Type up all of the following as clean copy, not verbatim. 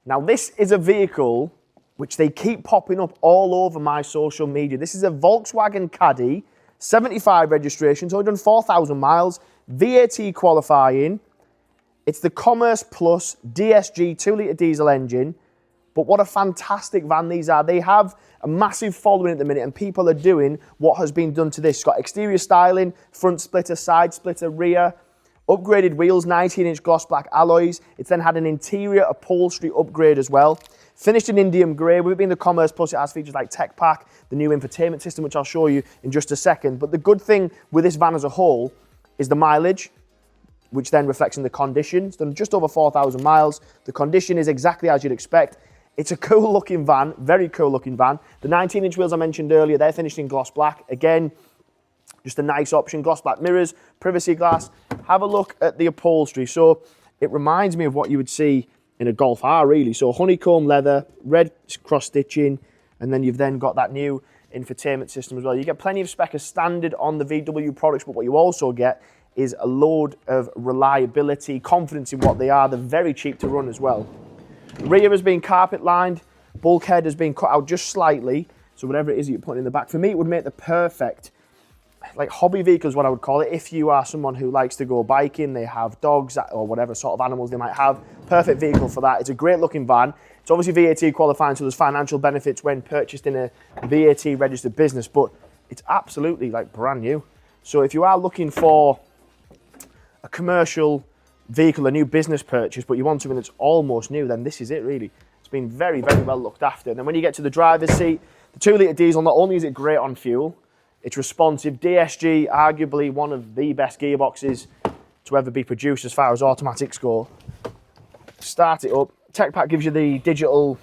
Now this is a vehicle which they keep popping up all over my social media. This is a Volkswagen Caddy, 75 registration, 204,000 miles, VAT qualifying. It's the Commerce Plus DSG 2-litre diesel engine. But what a fantastic van these are. They have a massive following at the minute, and people are doing what has been done to this. It's got exterior styling, front splitter, side splitter, rear, upgraded wheels, 19-inch gloss black alloys. It's then had an interior upholstery upgrade as well. Finished in Indium grey. With it being the Commerce Plus, it has features like Tech Pack, the new infotainment system, which I'll show you in just a second. But the good thing with this van as a whole is the mileage, which then reflects in the condition. It's done just over 4,000 miles. The condition is exactly as you'd expect. It's a cool looking van, very cool looking van. The 19-inch wheels I mentioned earlier, they're finished in gloss black. Again, just a nice option. Gloss black mirrors, privacy glass. Have a look at the upholstery. So it reminds me of what you would see in a Golf R, really. So honeycomb leather, red cross stitching, and then you've then got that new infotainment system as well. You get plenty of spec as standard on the VW products, but what you also get is a load of reliability, confidence in what they are. They're very cheap to run as well. Rear has been carpet lined, bulkhead has been cut out just slightly, so whatever it is you're putting in the back, for me it would make the perfect like hobby vehicle is what I would call it. If you are someone who likes to go biking, they have dogs or whatever sort of animals they might have, perfect vehicle for that. It's a great looking van. It's obviously VAT qualifying, so there's financial benefits when purchased in a VAT registered business, but it's absolutely like brand new. So if you are looking for a commercial vehicle, a new business purchase, but you want something that's almost new, then this is it really. It's been very, very well looked after. And then when you get to the driver's seat, the 2-litre diesel, not only is it great on fuel, it's responsive. DSG, arguably one of the best gearboxes to ever be produced as far as automatics go. Start it up. Tech Pack gives you the digital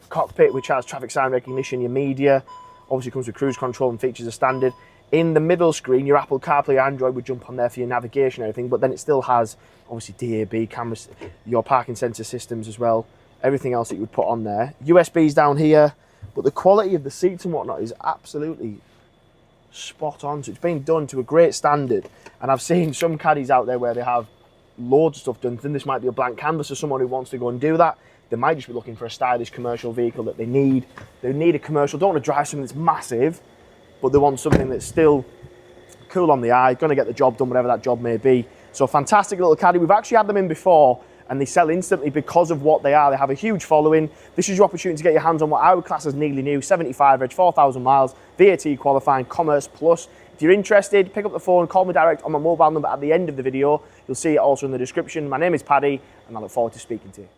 cockpit, which has traffic sign recognition, your media, obviously comes with cruise control and features as standard. In the middle screen, your Apple CarPlay, Android would jump on there for your navigation and everything, but then it still has obviously DAB cameras, your parking sensor systems as well, everything else that you would put on there. USBs down here, but the quality of the seats and whatnot is absolutely spot on. So it's been done to a great standard, and I've seen some caddies out there where they have loads of stuff done. Then this might be a blank canvas for someone who wants to go and do that. They might just be looking for a stylish commercial vehicle that they need. They need a commercial, don't want to drive something that's massive, but they want something that's still cool on the eye, going to get the job done, whatever that job may be. So fantastic little caddy. We've actually had them in before, and they sell instantly because of what they are. They have a huge following. This is your opportunity to get your hands on what I would class as nearly new, 75 reg, 4,000 miles, VAT qualifying, Commerce Plus. If you're interested, pick up the phone, call me direct on my mobile number at the end of the video. You'll see it also in the description. My name is Paddy, and I look forward to speaking to you.